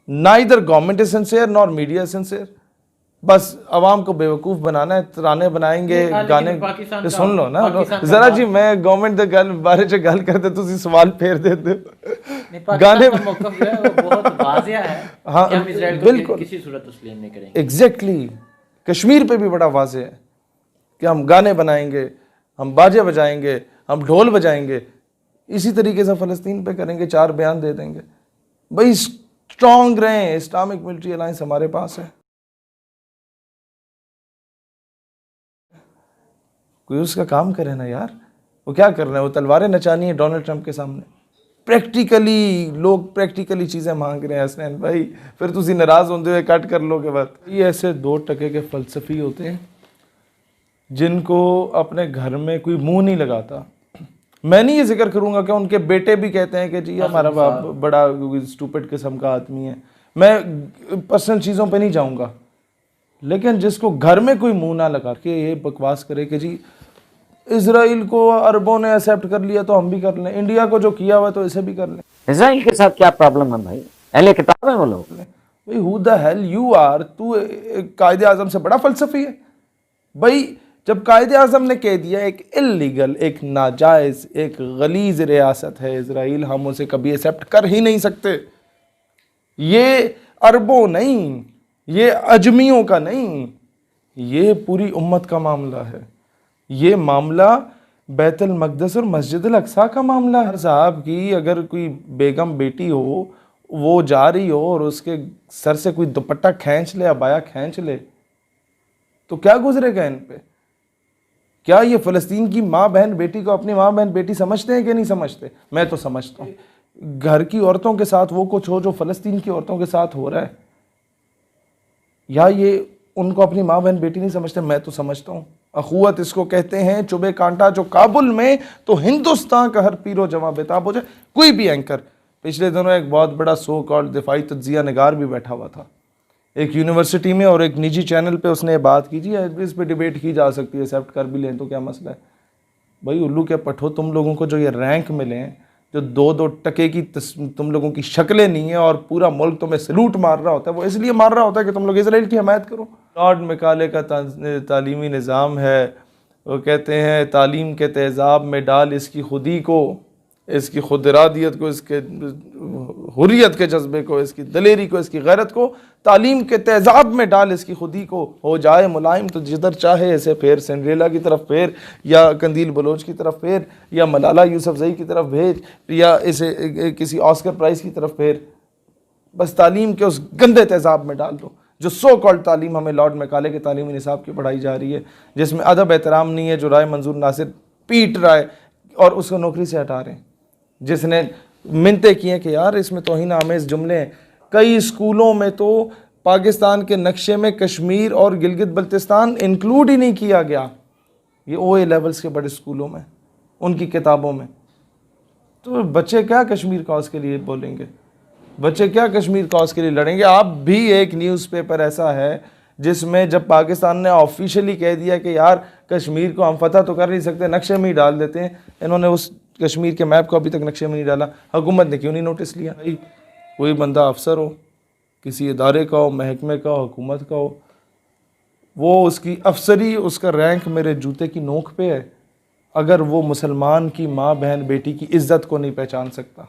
Neither government is sincere nor media sincere. बस आवाम को बेवकूफ़ बनाना है, तराने बनाएंगे, गाने सुन लो ना जरा जी। मैं गवर्नमेंट दे गल बारे च गल करते तुसी सवाल फेर देते हो। गाने बहुत वाज़िया है। हाँ कि हम इजराइल को बिल्कुल किसी सूरत तस्लीम नहीं करेंगे। एग्जैक्टली कश्मीर पे भी बड़ा वाज़े है कि हम गाने बनाएंगे, हम बाजे बजाएंगे, हम ढोल बजाएंगे, इसी तरीके से फ़लस्तीन पे करेंगे, 4 बयान दे देंगे। भाई स्ट्रॉन्ग रहें, इस्लामिक मिलिट्री अलायंस हमारे पास है, कोई उसका काम करे ना यार। वो क्या कर रहे हैं, वो तलवारें नचानी है डोनाल्ड ट्रंप के सामने। प्रैक्टिकली लोग प्रैक्टिकली चीज़ें मांग रहे हैं हसनैन भाई, फिर तुसी नाराज़ होते हुए कट कर लोगे बात। ये ऐसे 2 टके के फ़लसफ़ी होते हैं जिनको अपने घर में कोई मुंह नहीं लगाता। मैं नहीं ये जिक्र करूंगा कि उनके बेटे भी कहते हैं कि जी हमारा बाप बड़ा स्टूपिड किस्म का आदमी है, मैं पर्सनल चीज़ों पे नहीं जाऊंगा, लेकिन जिसको घर में कोई मुंह ना लगा के ये बकवास करे कि जी इजराइल को अरबों ने एक्सेप्ट कर लिया तो हम भी कर लें, इंडिया को जो किया हुआ तो इसे भी कर लें। इजराइल के साथ क्या प्रॉब्लम है भाई, अहले किताब है वो लोग। भाई who the hell you are, तू कायदे आजम से बड़ा फलसफी है भाई। जब कायदे आज़म ने कह दिया एक इल्लीगल, एक नाजायज़, एक गलीज़ रियासत है इजराइल, हम उसे कभी एक्सेप्ट कर ही नहीं सकते। ये अरबों नहीं, ये अजमियों का नहीं, ये पूरी उम्मत का मामला है। ये मामला बैतुल मक़दस और मस्जिद अल अक़सा का मामला है साहब। की अगर कोई बेगम बेटी हो, वो जा रही हो और उसके सर से कोई दुपट्टा खींच ले, अबाया खींच ले, तो क्या गुजरेगा इन पे? क्या ये फ़लस्तीन की माँ बहन बेटी को अपनी माँ बहन बेटी समझते हैं कि नहीं समझते? मैं तो समझता हूँ। घर की औरतों के साथ वो कुछ हो जो फ़लस्तीन की औरतों के साथ हो रहा है, या ये उनको अपनी माँ बहन बेटी नहीं समझते? मैं तो समझता हूँ। अखुवत इसको कहते हैं, चुबे कांटा जो काबुल में तो हिंदुस्तान का हर पीरो जवां बेताब हो जाए। कोई भी एंकर, पिछले दिनों एक बहुत बड़ा सो कॉल्ड दिफाई तज्जिया निगार भी बैठा हुआ था एक यूनिवर्सिटी में और एक निजी चैनल पे, उसने बात की जी इस पे डिबेट की जा सकती है, एक्सेप्ट कर भी लें तो क्या मसला है। भाई उल्लू क्या पठो, तुम लोगों को जो ये रैंक मिले हैं, जो 2-2 टके की तुम लोगों की शक्लें नहीं है और पूरा मुल्क तुम्हें सलूट मार रहा होता है, वो इसलिए मार रहा होता है कि तुम लोग इसराइल की हमायत करो। लॉर्ड मैकाले का तालीमी निज़ाम है, वो कहते हैं तालीम के तेज़ाब में डाल इसकी खुदी को, इसकी खुद इरादियत को, इसके हुर्रियत के जज्बे को, इसकी दलेरी को, इसकी गैरत को तालीम के तेज़ाब में डाल इसकी खुदी को, हो जाए मुलायम तो जिधर चाहे ऐसे फेर, सिंड्रेला की तरफ फेर, या कंदील बलोच की तरफ फेर, या मलाला यूसुफजई की तरफ भेज, या इसे किसी ऑस्कर प्राइज़ की तरफ फेर। बस तालीम के उस गंदे तेज़ाब में डाल दो जो सो कॉल्ड तालीम हमें लॉर्ड मैकाले के तालीमी निसाब की पढ़ाई जा रही है, जिसमें अदब एहतराम नहीं है, जो राय मंजूर नासिर पीट रहा है और उसको नौकरी से हटा रहे हैं, जिसने मिन्नतें की हैं कि यार इसमें तौहीन आमेज़ जुमले हैं। कई स्कूलों में तो पाकिस्तान के नक्शे में कश्मीर और गिलगित बल्तिस्तान इंक्लूड ही नहीं किया गया, ये OA लेवल्स के बड़े स्कूलों में, उनकी किताबों में। तो बच्चे क्या कश्मीर कॉज के लिए बोलेंगे, बच्चे क्या कश्मीर कॉज के लिए लड़ेंगे? आप भी एक न्यूज़पेपर ऐसा है जिसमें जब पाकिस्तान ने ऑफिशियली कह दिया कि यार कश्मीर को हम फतह तो कर नहीं सकते, नक्शे में ही डाल देते हैं, इन्होंने उस कश्मीर के मैप को अभी तक नक्शे में नहीं डाला। हुकूमत ने क्यों नहीं नोटिस लिया? भाई कोई बंदा अफसर हो, किसी इदारे का हो, महकमे का हो, हुकूमत का हो, वो उसकी अफसरी, उसका रैंक मेरे जूते की नोक पे है, अगर वो मुसलमान की माँ बहन बेटी की इज़्ज़त को नहीं पहचान सकता,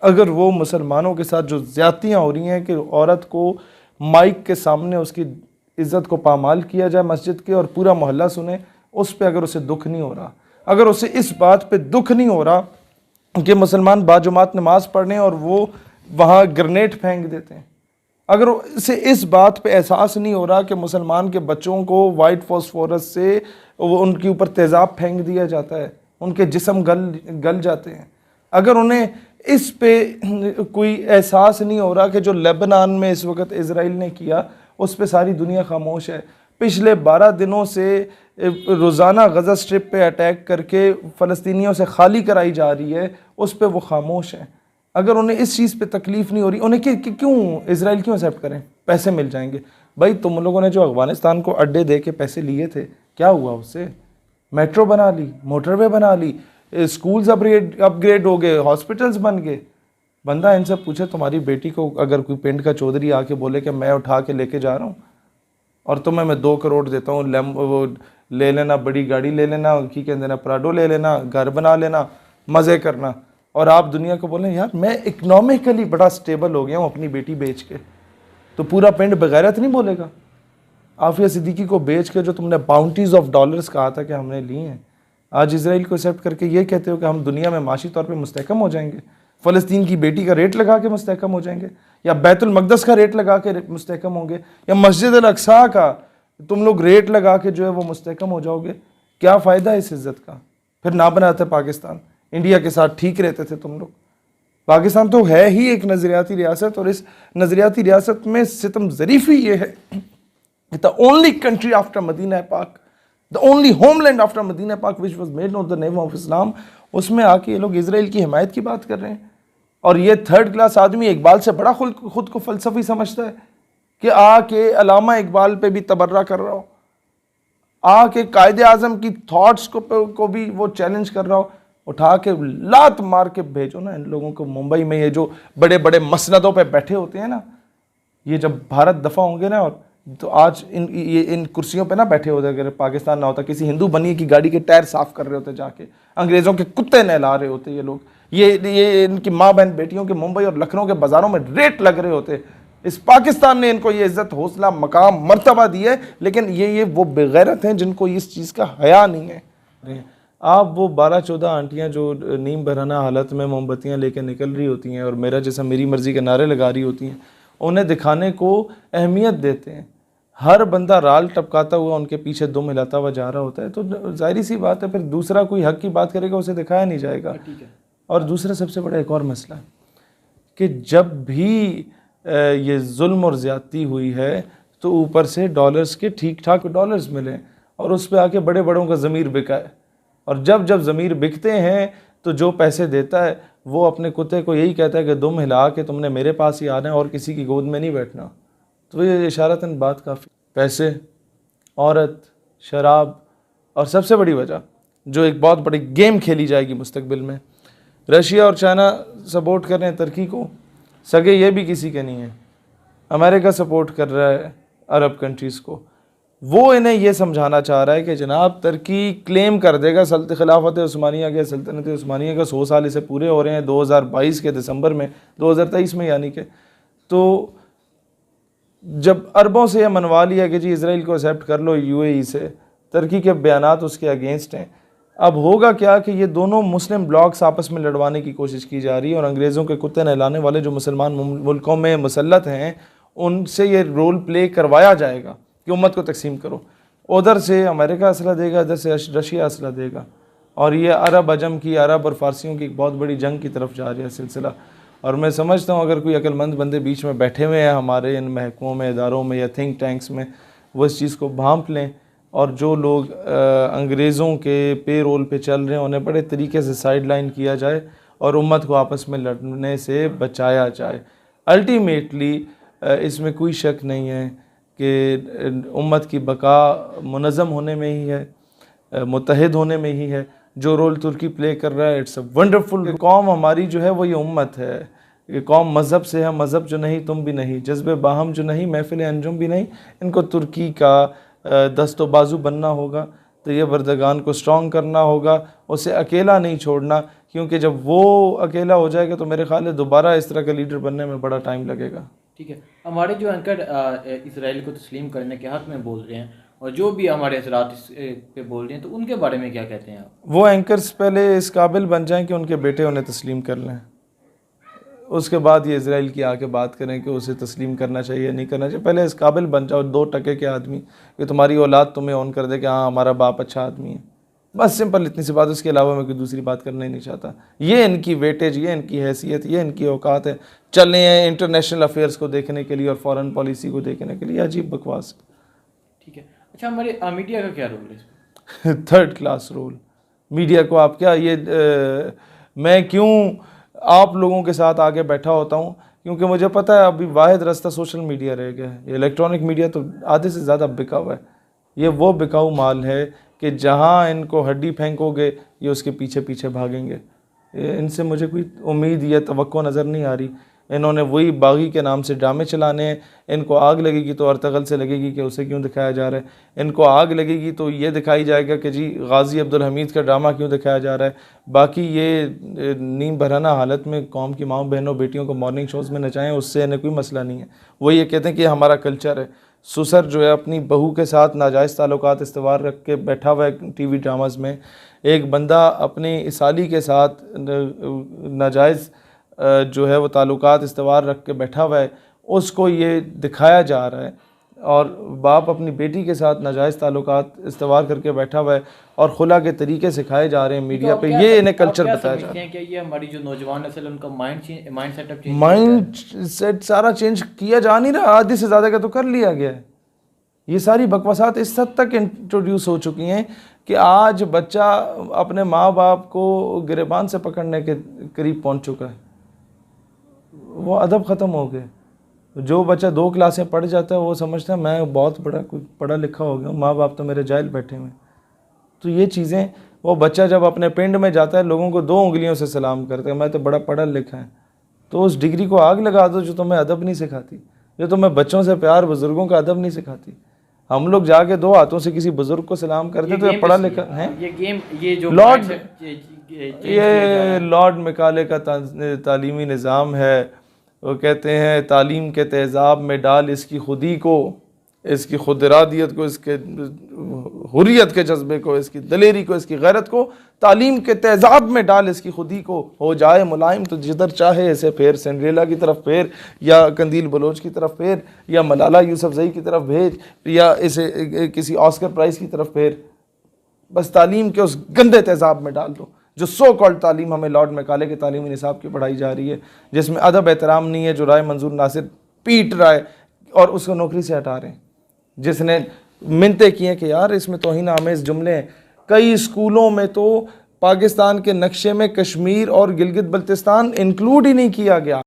अगर वो मुसलमानों के साथ जो ज़्यादतियाँ हो रही हैं कि औरत को माइक के सामने उसकी इज़्ज़त को पामाल किया जाए मस्जिद के और पूरा मोहल्ला सुने, उस पर अगर उसे दुख नहीं हो रहा, अगर उसे इस बात पे दुख नहीं हो रहा कि मुसलमान बाजुमात नमाज पढ़ने और वो वहाँ ग्रेनेड फेंक देते हैं, अगर उसे इस बात पे एहसास नहीं हो रहा कि मुसलमान के बच्चों को वाइट फॉस्फोरस से वो उनके ऊपर तेज़ाब फेंक दिया जाता है, उनके जिस्म गल जाते हैं, अगर उन्हें इस पे कोई एहसास नहीं हो रहा कि जो लेबनान में इस वक्त इजराइल ने किया उस पे सारी दुनिया खामोश है, पिछले 12 दिनों से रोज़ाना गज़ा स्ट्रिप पे अटैक करके फ़लस्तीनियों से खाली कराई जा रही है, उस पे वो खामोश हैं। अगर उन्हें इस चीज़ पे तकलीफ़ नहीं हो रही, उन्हें क्यों इजराइल क्यों एक्सेप्ट करें? पैसे मिल जाएंगे। भाई तुम लोगों ने जो अफ़गानिस्तान को अड्डे दे के पैसे लिए थे, क्या हुआ उससे? मेट्रो बना ली, मोटरवे बना ली, स्कूल्स अपग्रेड हो गए, हॉस्पिटल्स बन गए, बंदा इनसे पूछे तुम्हारी बेटी को अगर कोई पिंड का चौधरी आके बोले कि मैं उठा के लेके जा रहा हूँ और तुम्हें मैं 2 करोड़ देता हूँ, वो ले लेना, बड़ी गाड़ी ले लेना, की कहते हैं प्राडो ले लेना, घर बना लेना, मज़े करना, और आप दुनिया को बोलें यार मैं इकनॉमिकली बड़ा स्टेबल हो गया हूँ अपनी बेटी बेच के, तो पूरा पिंड बगैरत नहीं बोलेगा। आफिया सिद्दीकी को बेच के जो तुमने बाउंटीज ऑफ डॉलर्स कहा था कि हमने ली हैं, आज इसराइल को एक्सेप्ट करके ये कहते हो कि हम दुनिया में माशी तौर पे मुस्तहकम हो जाएंगे, फ़लस्तीन की बेटी का रेट लगा के मुस्तहकम हो जाएंगे, या बैतुल मक़दस का रेट लगा के मुस्तहकम होंगे, या मस्जिद अल अक्सा का तुम लोग रेट लगा के जो है वो मुस्तहकम हो जाओगे। क्या फ़ायदा है इस इज़्ज़त का? फिर ना बनाते पाकिस्तान, इंडिया के साथ ठीक रहते थे तुम लोग। पाकिस्तान तो है ही एक नज़रियाती रियासत, और इस नज़रियाती रियासत में सितम ज़रीफ़ी ये है, the only country after Medina पाक, the only homeland after Medina पाक which was made on the name of Islam, उसमें आके ये लोग इसराइल की हिमायत की बात कर रहे हैं। और ये 3rd क्लास आदमी इकबाल से बड़ा खुद को फ़लसफ़ी समझता है कि आके अलामा इकबाल पे भी तबर्रा कर रहा हो, आके कायदे आज़म की थॉट्स को भी वो चैलेंज कर रहा हो। उठा के लात मार के भेजो ना इन लोगों को मुंबई में, ये जो बड़े बड़े मसनदों पे बैठे होते हैं ना, ये जब भारत दफ़ा होंगे ना, और तो आज इन कुर्सियों पे ना बैठे होते, अगर पाकिस्तान ना होता, किसी हिंदू बनी की गाड़ी के टायर साफ़ कर रहे होते जाके, अंग्रेज़ों के कुत्ते नहला रहे होते ये लोग, ये इनकी माँ बहन बेटियों के मुंबई और लखनऊ के बाज़ारों में रेट लग रहे होते। इस पाकिस्तान ने इनको ये इज़्ज़त, हौसला, मकाम, मर्तबा दी है, लेकिन ये वो बेगैरत हैं जिनको इस चीज़ का हया नहीं है। आप वो 12-14 आंटियाँ जो नीम बरहना हालत में मोमबत्तियाँ लेके निकल रही होती हैं और मेरा जैसा मेरी मर्ज़ी के नारे लगा रही होती हैं, उन्हें दिखाने को अहमियत देते हैं। हर बंदा राल टपकाता हुआ उनके पीछे दुम हिलाता हुआ जा रहा होता है, तो जाहिर सी बात है फिर दूसरा कोई हक की बात करेगा उसे दिखाया नहीं जाएगा। और दूसरा सबसे बड़ा एक और मसला है कि जब भी ये जुल्म और ज़्यादती हुई है तो ऊपर से डॉलर्स के ठीक ठाक डॉलर्स मिले और उस पर आके बड़े बड़ों का ज़मीर बिका है, और जब ज़मीर बिकते हैं तो जो पैसे देता है वो अपने कुत्ते को यही कहता है कि दुम हिला के तुमने मेरे पास ही आना है और किसी की गोद में नहीं बैठना। तो ये इशारतन बात काफ़ी, पैसे, औरत, शराब, और सबसे बड़ी वजह जो एक बहुत बड़ी गेम खेली जाएगी मुस्तकबिल में, रशिया और चाइना सपोर्ट कर रहे हैं तुर्की को, सगे ये भी किसी के नहीं है, अमेरिका सपोर्ट कर रहा है अरब कंट्रीज़ को। वो इन्हें ये समझाना चाह रहा है कि जनाब तुर्की क्लेम कर देगा खिलाफत उस्मानिया के, सल्तनत उस्मानिया का 100 साल इसे पूरे हो रहे हैं 2022 के दिसंबर में, 2023 में यानी कि। तो जब अरबों से यह मनवा लिया कि जी इसराइल को एक्सेप्ट कर लो यूएई से, तुर्की के बयानात उसके अगेंस्ट हैं, अब होगा क्या कि ये दोनों मुस्लिम ब्लॉक्स आपस में लड़वाने की कोशिश की जा रही है, और अंग्रेज़ों के कुत्ते नहलाने वाले जो मुसलमान मुल्कों में मुसल्लत हैं उनसे ये रोल प्ले करवाया जाएगा कि उम्मत को तकसीम करो। उधर से अमेरिका असला देगा, इधर से रशिया असला देगा, और ये अरब अजम की, अरब और फ़ारसियों की एक बहुत बड़ी जंग की तरफ जा रहा है सिलसिला। और मैं समझता हूँ अगर कोई अक्लमंद बंदे बीच में बैठे हुए हैं हमारे इन महकमों में, इदारों में या थिंक टैंक्स में, वो इस चीज़ को भांप लें, और जो लोग अंग्रेज़ों के पे रोल पे चल रहे हैं उन्हें बड़े तरीके से साइड लाइन किया जाए और उम्मत को आपस में लड़ने से बचाया जाए। अल्टीमेटली इसमें कोई शक नहीं है कि उम्मत की बका मुनज़्ज़म होने में ही है, मुत्तहिद होने में ही है। जो रोल तुर्की प्ले कर रहा है, इट्स अ वंडरफुल। कौम हमारी जो है वो ये उम्मत है, ये कौम मज़हब से है, मज़हब जो नहीं तुम भी नहीं, जज्बे बाहम जो नहीं, महफिल अंजुम भी नहीं। इनको तुर्की का दस्तो बाजू बनना होगा, तो ये बर्दगान को स्ट्रॉन्ग करना होगा, उसे अकेला नहीं छोड़ना, क्योंकि जब वो अकेला हो जाएगा तो मेरे ख्याल है दोबारा इस तरह का लीडर बनने में बड़ा टाइम लगेगा। ठीक है, हमारे जो एंकर इसराइल को तस्लीम करने के हक़ में बोल रहे हैं और जो भी हमारे असरात पे बोल रहे हैं, तो उनके बारे में क्या कहते हैं आप? वो एंकर्स पहले इस काबिल बन जाएं कि उनके बेटे उन्हें तस्लीम कर लें, उसके बाद ये इसराइल की आके बात करें कि उसे तस्लीम करना चाहिए नहीं करना चाहिए। पहले इस काबिल बन जाओ 2 टके के आदमी कि तुम्हारी औलाद तुम्हें ऑन कर दे कि हाँ हमारा बाप अच्छा आदमी है। बस सिंपल इतनी सी बात, उसके अलावा मैं कोई दूसरी बात करना ही नहीं चाहता। ये इनकी वेटेज, ये इनकी हैसियत, ये इनकी औकात है, चलने हैं इंटरनेशनल अफेयर्स को देखने के लिए और फॉरेन पॉलिसी को देखने के लिए। अजीब बकवास। ठीक है, अच्छा हमारे मीडिया का क्या रोल है इसमें? 3rd class role. मीडिया को आप क्या, ये मैं क्यों आप लोगों के साथ आगे बैठा होता हूँ, क्योंकि मुझे पता है अभी वाहिद रास्ता सोशल मीडिया रह गया है। ये इलेक्ट्रॉनिक मीडिया तो आधे से ज़्यादा बिका हुआ है। ये वो बिकाऊ माल है कि जहाँ इनको हड्डी फेंकोगे ये उसके पीछे पीछे भागेंगे। इनसे मुझे कोई उम्मीद या तवक्को नज़र नहीं आ रही। इन्होंने वही बागी के नाम से ड्रामे चलाने हैं। इनको आग लगेगी तो अर्तगल से लगेगी कि उसे क्यों दिखाया जा रहा है। इनको आग लगेगी तो ये दिखाई जाएगा कि जी गाजी अब्दुल हमीद का ड्रामा क्यों दिखाया जा रहा है। बाकी ये नीम बरहना हालत में कौम की माँ बहनों बेटियों को मॉर्निंग शोज़ में नचाएं, उससे इन्हें कोई मसला नहीं है। वो ये कहते हैं कि हमारा कल्चर है। सुसर जो है अपनी बहू के साथ नाजायज़ ताल्लुकात इस्तवार रख के बैठा हुआ है टीवी ड्रामाज में। एक बंदा अपनी साली के साथ नाजायज़ जो है वो ताल्लुकात इस्तवार रख के बैठा हुआ है, उसको ये दिखाया जा रहा है। और बाप अपनी बेटी के साथ नाजायज़ ताल्लुकात इस्तवार करके बैठा हुआ है और खुला के तरीके सिखाए जा रहे हैं मीडिया पे। ये इन्हें कल्चर बताया जा रहा है। क्या ये हमारी जो नौजवान नस्ल उनका माइंड सेट सारा चेंज किया जा नहीं रहा, आधे से ज़्यादा का तो कर लिया गया है। ये सारी बकवासात इस हद तक इंट्रोड्यूस हो चुकी हैं कि आज बच्चा अपने माँ बाप को गिरेबान से पकड़ने के करीब पहुँच चुका है। वो अदब ख़त्म हो गए। जो बच्चा 2 क्लासें पढ़ जाता है वो समझता है मैं बहुत बड़ा कोई पढ़ा लिखा हो गया, माँ बाप तो मेरे जाहिल बैठे हुए। तो ये चीज़ें, वो बच्चा जब अपने पिंड में जाता है लोगों को 2 उंगलियों से सलाम करता है, मैं तो बड़ा पढ़ा लिखा है। तो उस डिग्री को आग लगा दो जो तुम्हें अदब नहीं सिखाती, जो तुम्हें बच्चों से प्यार, बुज़ुर्गों का अदब नहीं सिखाती। हम लोग जाके 2 हाथों से किसी बुज़ुर्ग को सलाम करते तो ये पढ़ा लिखा है। ये जो लॉर्ड, ये लॉर्ड मैकाले का तालीमी निज़ाम है। वो कहते हैं तालीम के तेज़ाब में डाल इसकी खुदी को, इसकी खुद इरादियत को, इसके हुर्रियत के जज्बे को, इसकी दलेरी को, इसकी गैरत को तालीम के तेज़ाब में डाल इसकी खुदी को, हो जाए मुलायम तो जिधर चाहे ऐसे फेर, सिंड्रेला की तरफ फेर, या कंदील बलोच की तरफ फेर, या मलाला यूसुफजई की तरफ भेज, या इसे किसी ऑस्कर प्राइज़ की तरफ फेर। बस तालीम के उस गंदे तेज़ाब में डाल दो जो सो कॉल्ड तालीम हमें लॉर्ड मैकाले के तालीमी निसाब की पढ़ाई जा रही है, जिसमें अदब एहतराम नहीं है, जो राय मंजूर नासिर पीट रहा है और उसको नौकरी से हटा रहे हैं, जिसने मिन्नतें की हैं कि यार इसमें तौहीन आमेज़ जुमले हैं। कई स्कूलों में तो पाकिस्तान के नक्शे में कश्मीर और गिलगित बल्तिस्तान इंक्लूड ही नहीं किया गया।